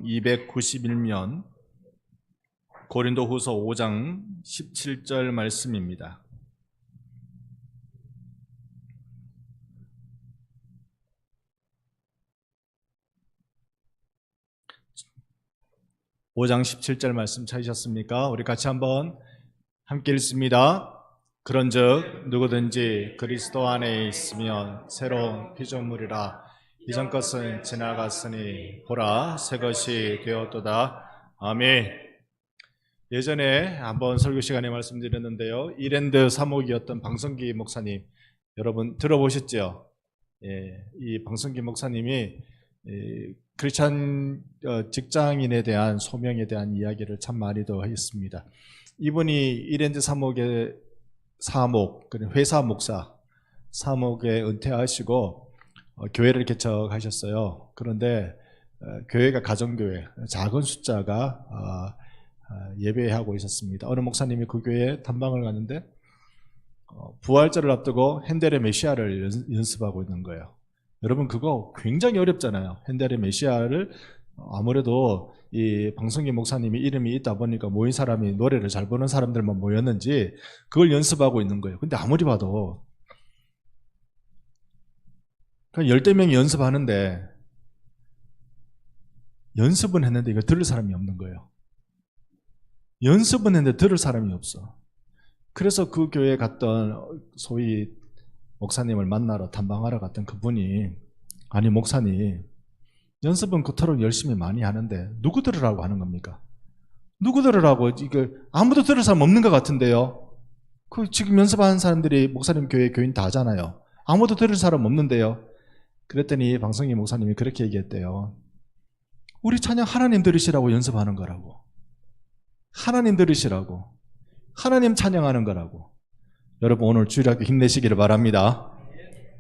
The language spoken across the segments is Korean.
291면 고린도후서 5장 17절 말씀입니다. (5장 17절) 말씀 찾으셨습니까? 우리 같이 한번 함께 읽습니다. 그런즉 누구든지 그리스도 안에 있으면 새로운 피조물이라. 이전 것은 지나갔으니 보라 새 것이 되었도다. 아멘. 예전에 한번 설교 시간에 말씀드렸는데요, 이랜드 사목이었던 방성기 목사님, 여러분 들어보셨죠? 이 방성기 목사님이 크리스찬 직장인에 대한 소명에 대한 이야기를 참 많이도 했습니다. 이분이 이랜드 사목의 사목, 회사 목사 사목에 은퇴하시고 교회를 개척하셨어요. 그런데 교회가 가정교회, 작은 숫자가 예배하고 있었습니다. 어느 목사님이 그 교회에探방을 갔는데 부활절을 앞두고 핸델의 메시아를 연습하고 있는 거예요. 여러분 그거 굉장히 어렵잖아요. 핸델의 메시아를 아무래도 이 방성기 목사님이 이름이 있다 보니까 모인 사람이 노래를 잘 부르는 사람들만 모였는지 그걸 연습하고 있는 거예요. 근데 아무리 봐도 그냥 10명이 연습하는데 연습은 했는데 이거 들을 사람이 없는 거예요. 연습은 했는데 들을 사람이 없어. 그래서 그 교회에 갔던 소위 목사님을 만나러 탐방하러 갔던 그분이, 아니 목사님 연습은 그토록 열심히 많이 하는데 누구 들으라고 하는 겁니까? 누구 들으라고? 이거 아무도 들을 사람 없는 것 같은데요. 그 지금 연습하는 사람들이 목사님 교회 교인 다 하잖아요. 아무도 들을 사람 없는데요. 그랬더니 방성기 목사님이 그렇게 얘기했대요. 우리 찬양 하나님 들으시라고 연습하는 거라고. 하나님 들으시라고. 하나님 찬양하는 거라고. 여러분 오늘 주일학교 힘내시기를 바랍니다.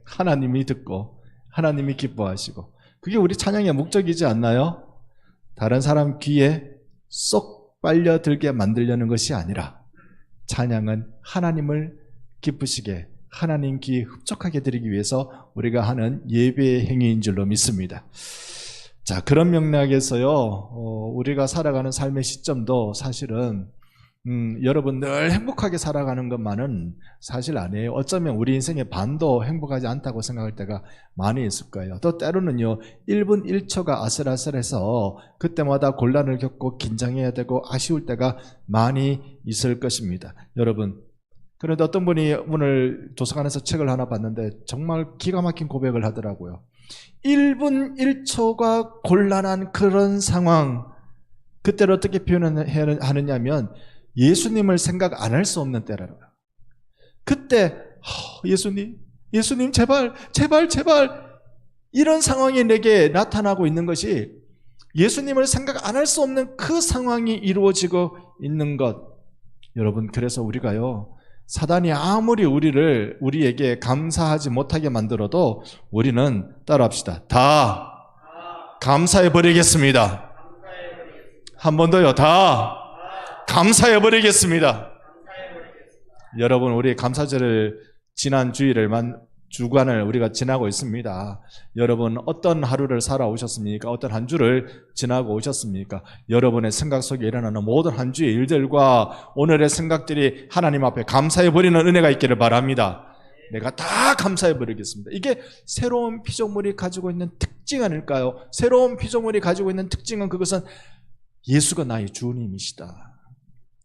하나님이 듣고 하나님이 기뻐하시고, 그게 우리 찬양의 목적이지 않나요? 다른 사람 귀에 쏙 빨려들게 만들려는 것이 아니라 찬양은 하나님을 기쁘시게, 하나님 귀에 흡족하게 드리기 위해서 우리가 하는 예배의 행위인 줄로 믿습니다. 자, 그런 맥락에서요, 우리가 살아가는 삶의 시점도 사실은 여러분 늘 행복하게 살아가는 것만은 사실 아니에요. 어쩌면 우리 인생의 반도 행복하지 않다고 생각할 때가 많이 있을 거예요. 또 때로는요 1분 1초가 아슬아슬해서 그때마다 곤란을 겪고 긴장해야 되고 아쉬울 때가 많이 있을 것입니다. 여러분, 그런데 어떤 분이 오늘 도서관에서 책을 하나 봤는데 정말 기가 막힌 고백을 하더라고요. 1분 1초가 곤란한 그런 상황, 그때를 어떻게 표현하느냐면 예수님을 생각 안 할 수 없는 때라고요. 그때 예수님 제발 이런 상황이 내게 나타나고 있는 것이 예수님을 생각 안 할 수 없는 그 상황이 이루어지고 있는 것. 여러분, 그래서 우리가요, 사단이 아무리 우리에게 감사하지 못하게 만들어도 우리는 따라합시다. 다 감사해 버리겠습니다. 한 번 더요. 다 감사해 버리겠습니다. 여러분, 우리 감사절을 지난 주간을 우리가 지나고 있습니다. 여러분 어떤 하루를 살아오셨습니까? 어떤 한 주를 지나고 오셨습니까? 여러분의 생각 속에 일어나는 모든 한 주의 일들과 오늘의 생각들이 하나님 앞에 감사해 버리는 은혜가 있기를 바랍니다. 내가 다 감사해 버리겠습니다. 이게 새로운 피조물이 가지고 있는 특징 아닐까요? 새로운 피조물이 가지고 있는 특징은 그것은 예수가 나의 주님이시다.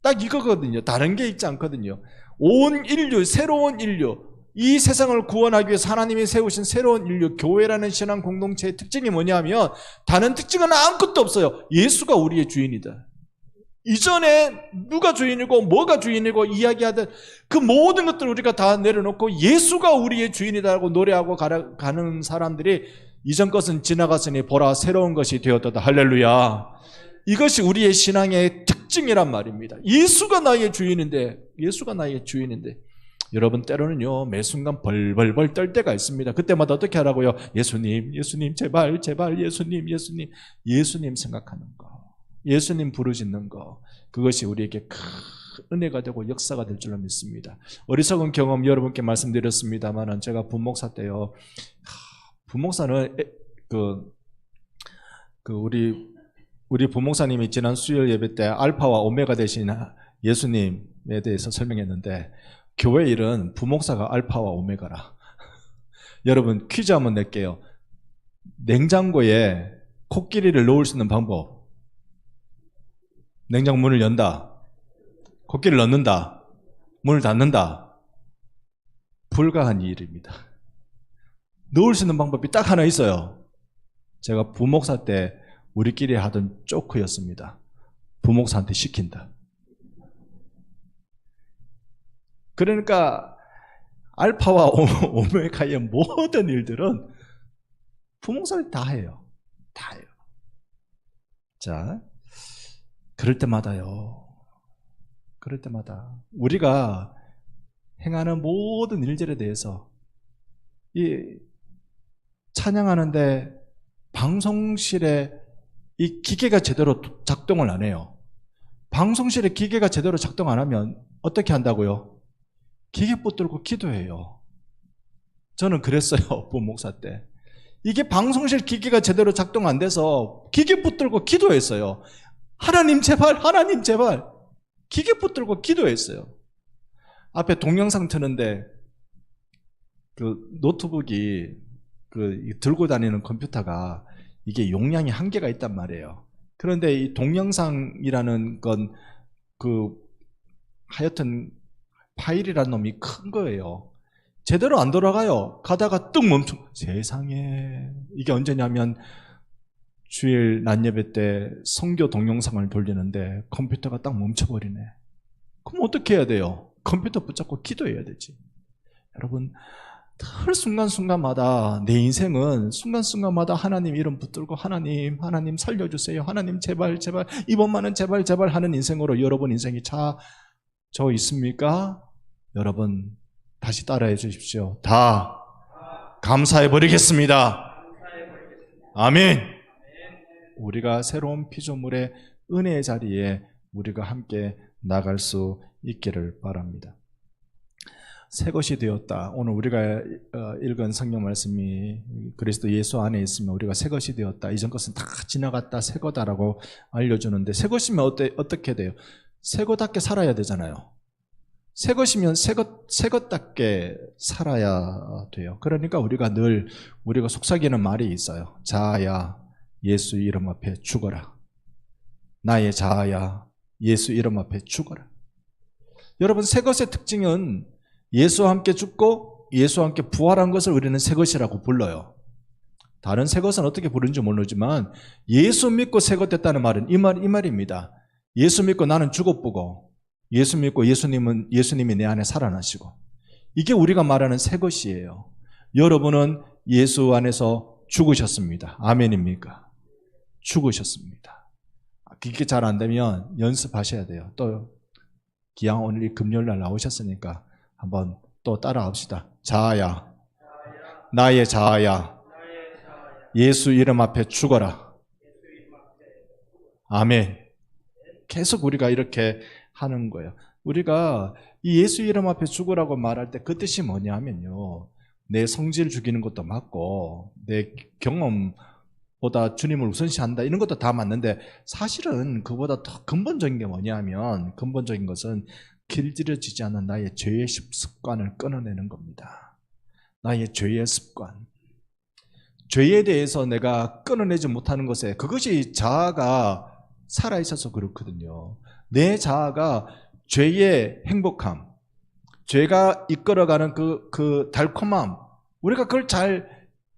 딱 이거거든요. 다른 게 있지 않거든요. 온 인류, 새로운 인류, 이 세상을 구원하기 위해서 하나님이 세우신 새로운 인류, 교회라는 신앙 공동체의 특징이 뭐냐면 다른 특징은 아무것도 없어요. 예수가 우리의 주인이다. 이전에 누가 주인이고 뭐가 주인이고 이야기하던 그 모든 것들을 우리가 다 내려놓고 예수가 우리의 주인이다라고 노래하고 가는 사람들이 이전 것은 지나갔으니 보라 새로운 것이 되었다. 할렐루야. 이것이 우리의 신앙의 특징이란 말입니다. 예수가 나의 주인인데 여러분 때로는요 매 순간 벌벌벌 떨 때가 있습니다. 그때마다 어떻게 하라고요? 예수님 제발 예수님 생각하는 거, 예수님 부르짖는 거, 그것이 우리에게 큰 은혜가 되고 역사가 될 줄로 믿습니다. 어리석은 경험 여러분께 말씀드렸습니다만 제가 부목사 때요, 부목사는 우리 우리 부목사님이 지난 수요일 예배 때 알파와 오메가 되신 예수님에 대해서 설명했는데, 교회 일은 부목사가 알파와 오메가라. 여러분 퀴즈 한번 낼게요. 냉장고에 코끼리를 넣을 수 있는 방법. 냉장고 문을 연다, 코끼리를 넣는다, 문을 닫는다. 불가한 일입니다. 넣을 수 있는 방법이 딱 하나 있어요. 제가 부목사 때 우리끼리 하던 조크였습니다. 부목사한테 시킨다. 그러니까 알파와 오메가의 모든 일들은 부목사님이 다 해요. 다 해요. 자, 그럴 때마다요. 그럴 때마다 우리가 행하는 모든 일들에 대해서 이 찬양하는데 방송실에 이 기계가 제대로 작동을 안 해요. 방송실에 기계가 제대로 작동 안 하면 어떻게 한다고요? 기계 붙들고 기도해요. 저는 그랬어요. 부목사 때. 이게 방송실 기계가 제대로 작동 안 돼서 기계 붙들고 기도했어요. 하나님 제발, 하나님 제발. 기계 붙들고 기도했어요. 앞에 동영상 트는데 그 노트북이 들고 다니는 컴퓨터가 이게 용량이 한계가 있단 말이에요. 그런데 이 동영상이라는 건 하여튼 파일이라는 놈이 큰 거예요. 제대로 안 돌아가요. 가다가 뚝 멈춰. 세상에. 이게 언제냐면 주일 낮 예배 때 성교 동영상을 돌리는데 컴퓨터가 딱 멈춰버리네. 그럼 어떻게 해야 돼요? 컴퓨터 붙잡고 기도해야 되지. 여러분, 늘 순간순간마다 내 인생은 순간순간마다 하나님 이름 붙들고 하나님 살려주세요. 하나님 제발 제발 이번만은 제발 제발 하는 인생으로 여러분 인생이 저 있습니까? 여러분 다시 따라해 주십시오. 다 감사해 버리겠습니다. 아멘. 우리가 새로운 피조물의 은혜의 자리에 우리가 함께 나갈 수 있기를 바랍니다. 새 것이 되었다. 오늘 우리가 읽은 성경 말씀이 그리스도 예수 안에 있으면 우리가 새 것이 되었다. 이전 것은 다 지나갔다. 새 거다라고 알려주는데, 새 것이면 어떻게 돼요? 새 것답게 살아야 되잖아요. 새 것이면 새 것답게 살아야 돼요. 그러니까 우리가 속삭이는 말이 있어요. 자아야 예수 이름 앞에 죽어라. 나의 자아야 예수 이름 앞에 죽어라. 여러분, 새 것의 특징은 예수와 함께 죽고 예수와 함께 부활한 것을 우리는 새 것이라고 불러요. 다른 새 것은 어떻게 부르는지 모르지만 예수 믿고 새 것 됐다는 말은 이 말입니다. 예수 믿고 나는 죽어보고 예수 믿고 예수님이 내 안에 살아나시고, 이게 우리가 말하는 새 것이에요. 여러분은 예수 안에서 죽으셨습니다. 아멘입니까? 죽으셨습니다. 그게 잘 안 되면 연습하셔야 돼요. 또 기왕 오늘 금요일날 나오셨으니까 한번 또 따라 합시다. 자아야, 나의 자아야, 예수 이름 앞에 죽어라. 아멘. 계속 우리가 이렇게 하는 거예요. 우리가 이 예수 이름 앞에 죽으라고 말할 때 그 뜻이 뭐냐면요, 내 성질 죽이는 것도 맞고 내 경험보다 주님을 우선시한다 이런 것도 다 맞는데, 사실은 그보다 더 근본적인 게 뭐냐면, 근본적인 것은 길들여지지 않는 나의 죄의 습관을 끊어내는 겁니다. 나의 죄의 습관. 죄에 대해서 내가 끊어내지 못하는 것에, 그것이 자아가 살아있어서 그렇거든요. 내 자아가 죄의 행복함, 죄가 이끌어가는 그 달콤함, 우리가 그걸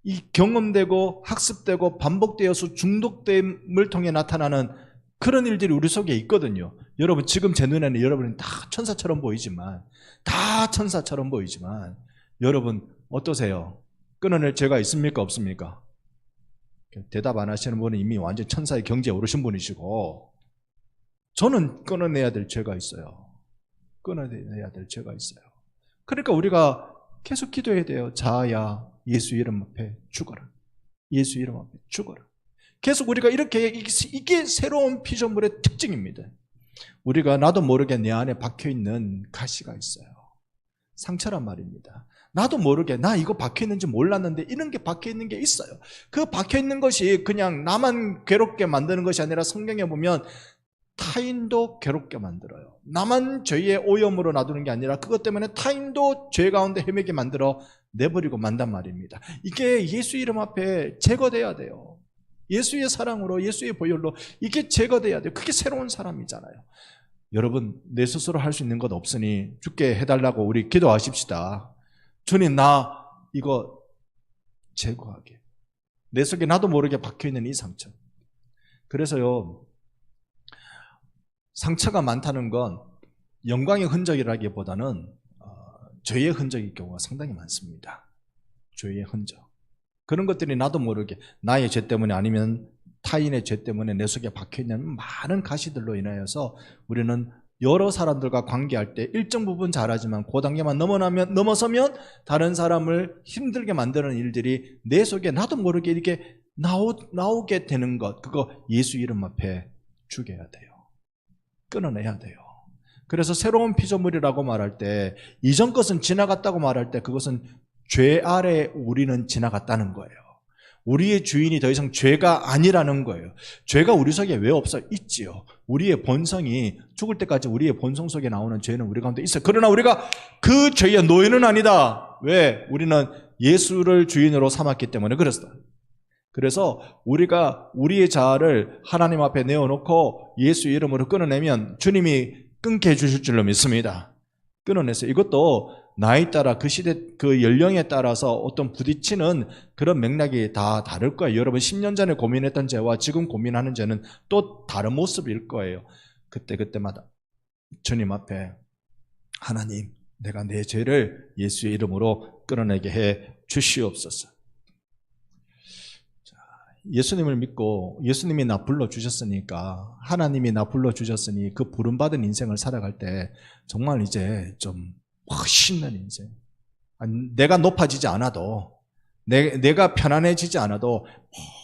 이 경험되고 학습되고 반복되어서 중독됨을 통해 나타나는 그런 일들이 우리 속에 있거든요. 여러분, 지금 제 눈에는 여러분이 다 천사처럼 보이지만, 여러분 어떠세요? 끊어낼 죄가 있습니까? 없습니까? 대답 안 하시는 분은 이미 완전 천사의 경지에 오르신 분이시고, 저는 끊어내야 될 죄가 있어요. 끊어내야 될 죄가 있어요. 그러니까 우리가 계속 기도해야 돼요. 자아야 예수 이름 앞에 죽어라. 예수 이름 앞에 죽어라. 계속 우리가 이게 새로운 피조물의 특징입니다. 우리가 나도 모르게 내 안에 박혀있는 가시가 있어요. 상처란 말입니다. 나도 모르게 나 이거 박혀있는지 몰랐는데 이런 게 박혀있는 게 있어요. 그 박혀있는 것이 그냥 나만 괴롭게 만드는 것이 아니라 성경에 보면 타인도 괴롭게 만들어요. 나만 죄의 오염으로 놔두는 게 아니라 그것 때문에 타인도 죄 가운데 헤매게 만들어 내버리고 만단 말입니다. 이게 예수 이름 앞에 제거돼야 돼요. 예수의 사랑으로, 예수의 보혈로 이게 제거돼야 돼요. 그게 새로운 사람이잖아요. 여러분, 내 스스로 할 수 있는 것 없으니 주께 해달라고 우리 기도하십시다. 주님, 나 이거 제거하게. 내 속에 나도 모르게 박혀있는 이 상처. 그래서요, 상처가 많다는 건 영광의 흔적이라기보다는 죄의 흔적일 경우가 상당히 많습니다. 죄의 흔적. 그런 것들이 나도 모르게 나의 죄 때문에 아니면 타인의 죄 때문에 내 속에 박혀있는 많은 가시들로 인하여서 우리는 여러 사람들과 관계할 때 일정 부분 잘하지만 그 단계만 넘어서면 다른 사람을 힘들게 만드는 일들이 내 속에 나도 모르게 이렇게 나오게 되는 것, 그거 예수 이름 앞에 죽여야 돼요. 끊어내야 돼요. 그래서 새로운 피조물이라고 말할 때, 이전 것은 지나갔다고 말할 때 그것은 죄 아래 우리는 지나갔다는 거예요. 우리의 주인이 더 이상 죄가 아니라는 거예요. 죄가 우리 속에 왜 없어? 있지요. 우리의 본성이 죽을 때까지 우리의 본성 속에 나오는 죄는 우리 가운데 있어요. 그러나 우리가 그 죄의 노예는 아니다. 왜? 우리는 예수를 주인으로 삼았기 때문에 그랬어요. 그래서 우리가 우리의 자아를 하나님 앞에 내어놓고 예수 이름으로 끊어내면 주님이 끊게 해주실 줄로 믿습니다. 끊어냈어요. 이것도 나이 따라 그 시대 그 연령에 따라서 어떤 부딪히는 그런 맥락이 다 다를 거예요. 여러분 10년 전에 고민했던 죄와 지금 고민하는 죄는 또 다른 모습일 거예요. 그때마다 주님 앞에 하나님, 내가 내 죄를 예수의 이름으로 끊어내게 해 주시옵소서. 예수님을 믿고 예수님이 나 불러주셨으니까, 하나님이 나 불러주셨으니 그 부름받은 인생을 살아갈 때 정말 이제 좀 멋있는 인생, 내가 높아지지 않아도, 내가 편안해지지 않아도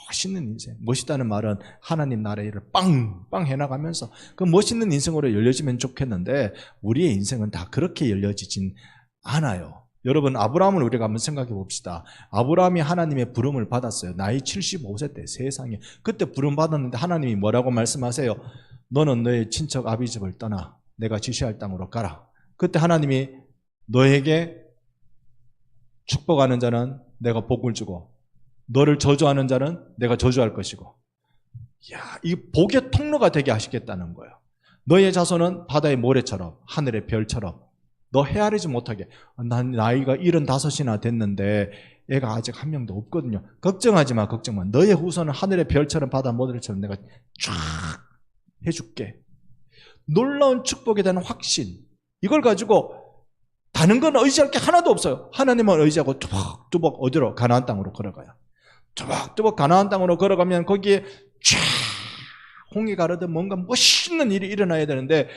멋있는 인생. 멋있다는 말은 하나님 나라의 일을 빵빵 해나가면서 그 멋있는 인생으로 열려지면 좋겠는데 우리의 인생은 다 그렇게 열려지진 않아요. 여러분, 아브라함을 우리가 한번 생각해 봅시다. 아브라함이 하나님의 부름을 받았어요. 나이 75세 때 세상에. 그때 부름 받았는데 하나님이 뭐라고 말씀하세요? 너는 너의 친척 아비 집을 떠나 내가 지시할 땅으로 가라. 그때 하나님이 너에게 축복하는 자는 내가 복을 주고 너를 저주하는 자는 내가 저주할 것이고, 이 복의 통로가 되게 하시겠다는 거예요. 너의 자손은 바다의 모래처럼 하늘의 별처럼 너 헤아리지 못하게. 난 나이가 75이나 됐는데 애가 아직 한 명도 없거든요. 걱정하지 마, 걱정 마. 너의 후손은 하늘의 별처럼 바다 모래처럼 내가 쫙 해줄게. 놀라운 축복에 대한 확신, 이걸 가지고 다른 건 의지할 게 하나도 없어요. 하나님을 의지하고 뚜벅뚜벅 어디로? 가나안 땅으로 걸어가요. 뚜벅뚜벅 가나안 땅으로 걸어가면 거기에 쫙 홍해 가르듯 뭔가 멋있는 일이 일어나야 되는데,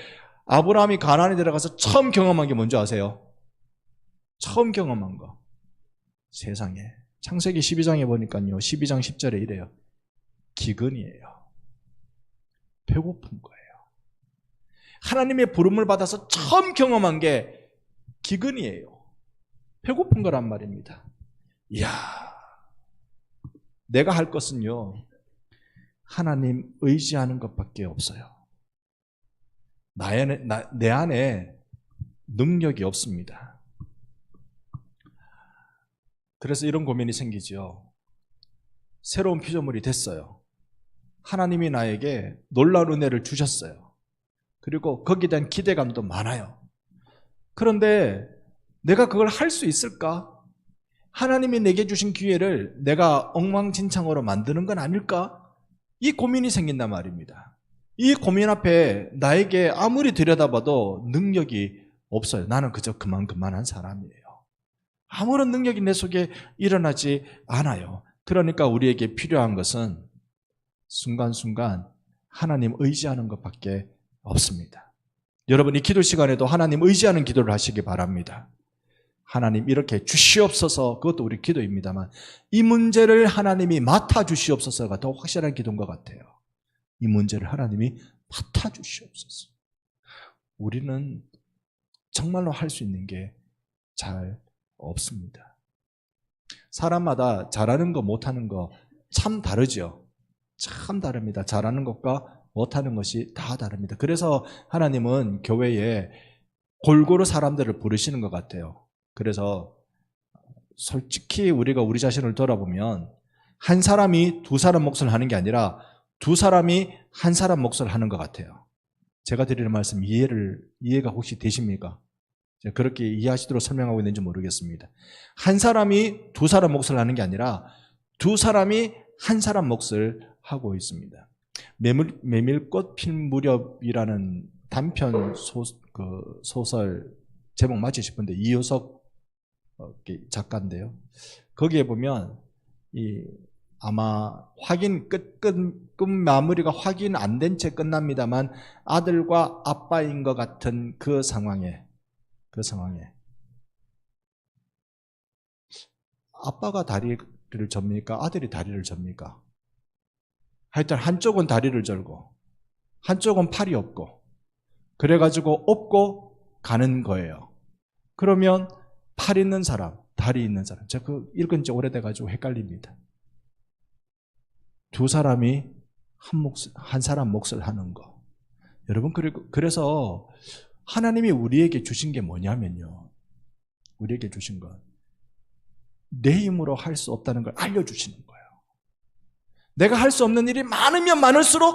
아브라함이 가나안에 들어가서 처음 경험한 게 뭔지 아세요? 처음 경험한 거. 세상에. 창세기 12장에 보니까요, 12장 10절에 이래요. 기근이에요. 배고픈 거예요. 하나님의 부름을 받아서 처음 경험한 게 기근이에요. 배고픈 거란 말입니다. 이야, 내가 할 것은요, 하나님 의지하는 것밖에 없어요. 내 안에 능력이 없습니다. 그래서 이런 고민이 생기죠. 새로운 피조물이 됐어요. 하나님이 나에게 놀라운 은혜를 주셨어요. 그리고 거기에 대한 기대감도 많아요. 그런데 내가 그걸 할 수 있을까? 하나님이 내게 주신 기회를 내가 엉망진창으로 만드는 건 아닐까? 이 고민이 생긴단 말입니다. 이 고민 앞에 나에게 아무리 들여다봐도 능력이 없어요. 나는 그저 그만한 사람이에요. 아무런 능력이 내 속에 일어나지 않아요. 그러니까 우리에게 필요한 것은 순간순간 하나님 의지하는 것밖에 없습니다. 여러분, 이 기도 시간에도 하나님 의지하는 기도를 하시기 바랍니다. 하나님 이렇게 주시옵소서, 그것도 우리 기도입니다만 이 문제를 하나님이 맡아주시옵소서가 더 확실한 기도인 것 같아요. 이 문제를 하나님이 맡아주시옵소서. 우리는 정말로 할 수 있는 게 잘 없습니다. 사람마다 잘하는 거 못하는 거 참 다르죠. 참 다릅니다. 잘하는 것과 못하는 것이 다 다릅니다. 그래서 하나님은 교회에 골고루 사람들을 부르시는 것 같아요. 그래서 솔직히 우리가 우리 자신을 돌아보면 한 사람이 두 사람 몫을 하는 게 아니라 두 사람이 한 사람 몫을 하는 것 같아요. 제가 드리는 말씀 이해가 혹시 되십니까? 제가 그렇게 이해하시도록 설명하고 있는지 모르겠습니다. 한 사람이 두 사람 몫을 하는 게 아니라 두 사람이 한 사람 몫을 하고 있습니다. 메밀꽃 필 무렵이라는 단편 소설 제목 맞지 싶은데 이효석 작가인데요. 거기에 보면 아마 끝 마무리가 확인 안 된 채 끝납니다만 아들과 아빠인 것 같은 그 상황에 아빠가 다리를 접니까? 아들이 다리를 접니까? 하여튼 한쪽은 다리를 절고 한쪽은 팔이 없고 그래가지고 업고 가는 거예요. 그러면 팔 있는 사람, 다리 있는 사람, 제가 그 읽은 지 오래돼가지고 헷갈립니다. 두 사람이 한 사람 몫을 하는 거. 여러분, 그래서 하나님이 우리에게 주신 게 뭐냐면요. 우리에게 주신 건 내 힘으로 할 수 없다는 걸 알려주시는 거예요. 내가 할 수 없는 일이 많으면 많을수록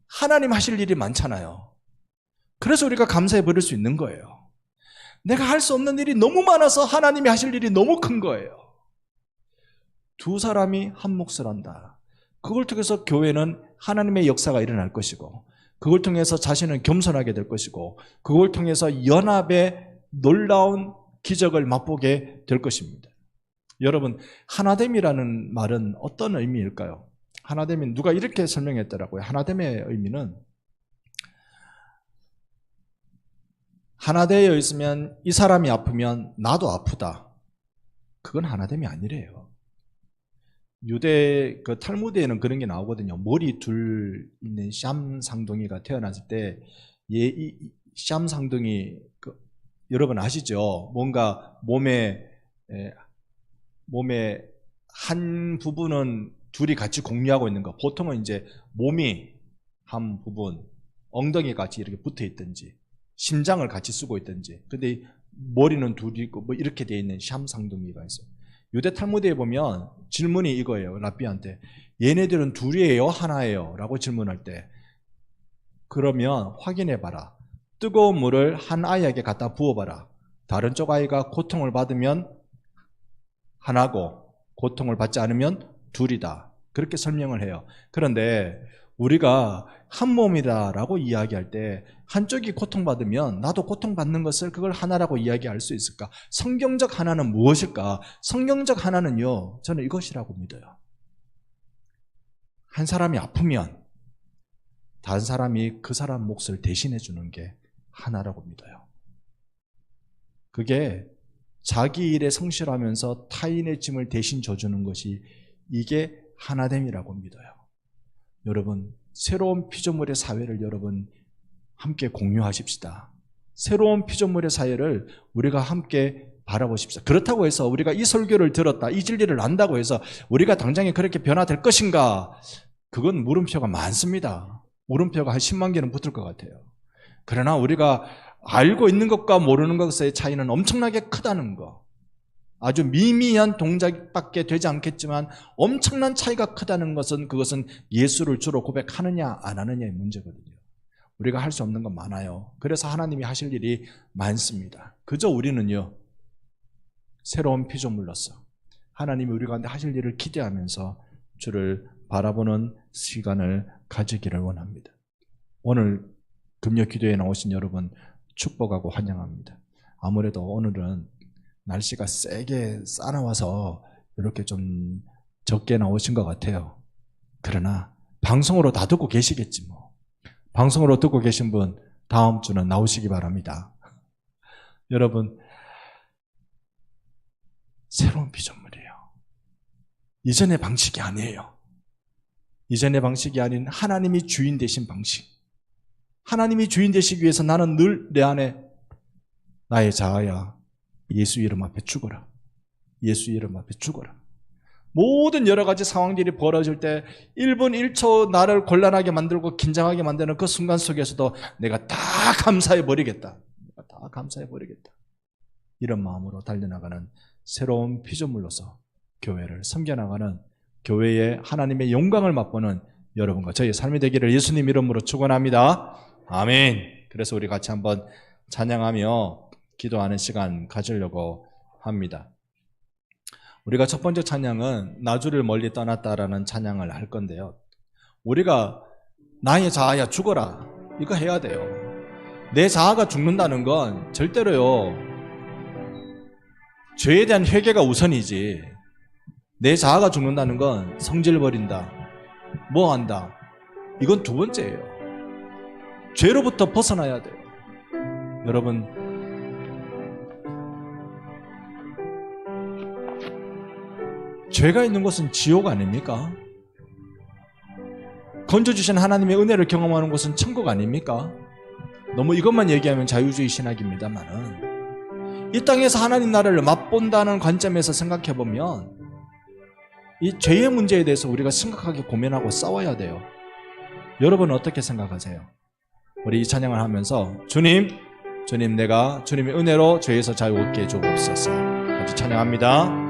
하나님 하실 일이 많잖아요. 그래서 우리가 감사해 버릴 수 있는 거예요. 내가 할 수 없는 일이 너무 많아서 하나님이 하실 일이 너무 큰 거예요. 두 사람이 한 몫을 한다. 그걸 통해서 교회는 하나님의 역사가 일어날 것이고 그걸 통해서 자신은 겸손하게 될 것이고 그걸 통해서 연합의 놀라운 기적을 맛보게 될 것입니다. 여러분, 하나됨이라는 말은 어떤 의미일까요? 하나됨은 누가 이렇게 설명했더라고요. 하나됨의 의미는 하나 되어 있으면 이 사람이 아프면 나도 아프다. 그건 하나됨이 아니래요. 유대 탈무드에는 그런 게 나오거든요. 머리 둘 있는 샴 상둥이가 태어났을 때 이 샴 상둥이 여러분 아시죠? 뭔가 몸에 한 부분은 둘이 같이 공유하고 있는 거. 보통은 이제 몸이 한 부분, 엉덩이 같이 이렇게 붙어 있든지, 심장을 같이 쓰고 있든지. 근데 머리는 둘이 있고 뭐 이렇게 되어 있는 샴 상둥이가 있어요. 유대 탈무드에 보면 질문이 이거예요. 랍비한테. 얘네들은 둘이에요? 하나예요? 라고 질문할 때 그러면 확인해 봐라. 뜨거운 물을 한 아이에게 갖다 부어봐라. 다른 쪽 아이가 고통을 받으면 하나고 고통을 받지 않으면 둘이다. 그렇게 설명을 해요. 그런데 우리가 한 몸이다라고 이야기할 때 한쪽이 고통받으면 나도 고통받는 것을 그걸 하나라고 이야기할 수 있을까? 성경적 하나는 무엇일까? 성경적 하나는요, 저는 이것이라고 믿어요. 한 사람이 아프면 다른 사람이 그 사람 몫을 대신해 주는 게 하나라고 믿어요. 그게 자기 일에 성실하면서 타인의 짐을 대신 져주는 것이 이게 하나됨이라고 믿어요. 여러분, 새로운 피조물의 사회를 여러분 함께 공유하십시다. 새로운 피조물의 사회를 우리가 함께 바라보십시다. 그렇다고 해서 우리가 이 설교를 들었다, 이 진리를 안다고 해서 우리가 당장에 그렇게 변화될 것인가? 그건 물음표가 많습니다. 물음표가 한 10만 개는 붙을 것 같아요. 그러나 우리가 알고 있는 것과 모르는 것의 차이는 엄청나게 크다는 거. 아주 미미한 동작밖에 되지 않겠지만 엄청난 차이가 크다는 것은 그것은 예수를 주로 고백하느냐 안 하느냐의 문제거든요. 우리가 할 수 없는 건 많아요. 그래서 하나님이 하실 일이 많습니다. 그저 우리는요, 새로운 피조물로서 하나님이 우리 가운데 하실 일을 기대하면서 주를 바라보는 시간을 가지기를 원합니다. 오늘 금요 기도에 나오신 여러분 축복하고 환영합니다. 아무래도 오늘은 날씨가 세게 싸나와서 이렇게 좀 적게 나오신 것 같아요. 그러나 방송으로 다 듣고 계시겠지 뭐. 방송으로 듣고 계신 분 다음 주는 나오시기 바랍니다. 여러분, 새로운 피조물이에요. 이전의 방식이 아니에요. 이전의 방식이 아닌 하나님이 주인 되신 방식. 하나님이 주인 되시기 위해서 나는 늘 내 안에 나의 자아야 예수 이름 앞에 죽어라. 예수 이름 앞에 죽어라. 모든 여러 가지 상황들이 벌어질 때 1분 1초 나를 곤란하게 만들고 긴장하게 만드는 그 순간 속에서도 내가 다 감사해 버리겠다. 내가 다 감사해 버리겠다. 이런 마음으로 달려나가는 새로운 피조물로서 교회를 섬겨나가는, 교회의 하나님의 영광을 맛보는 여러분과 저희의 삶이 되기를 예수님 이름으로 축원합니다. 아멘. 그래서 우리 같이 한번 찬양하며 기도하는 시간 가지려고 합니다. 우리가 첫 번째 찬양은 나주를 멀리 떠났다라는 찬양을 할 건데요. 우리가 나의 자아야 죽어라, 이거 해야 돼요. 내 자아가 죽는다는 건 절대로요, 죄에 대한 회개가 우선이지, 내 자아가 죽는다는 건 성질 버린다, 뭐 한다, 이건 두 번째예요. 죄로부터 벗어나야 돼요. 여러분, 죄가 있는 곳은 지옥 아닙니까? 건져주신 하나님의 은혜를 경험하는 곳은 천국 아닙니까? 너무 이것만 얘기하면 자유주의 신학입니다만은, 이 땅에서 하나님 나라를 맛본다는 관점에서 생각해보면 이 죄의 문제에 대해서 우리가 심각하게 고민하고 싸워야 돼요. 여러분은 어떻게 생각하세요? 우리 이 찬양을 하면서 주님 내가 주님의 은혜로 죄에서 자유 얻게 해주옵소서. 같이 찬양합니다.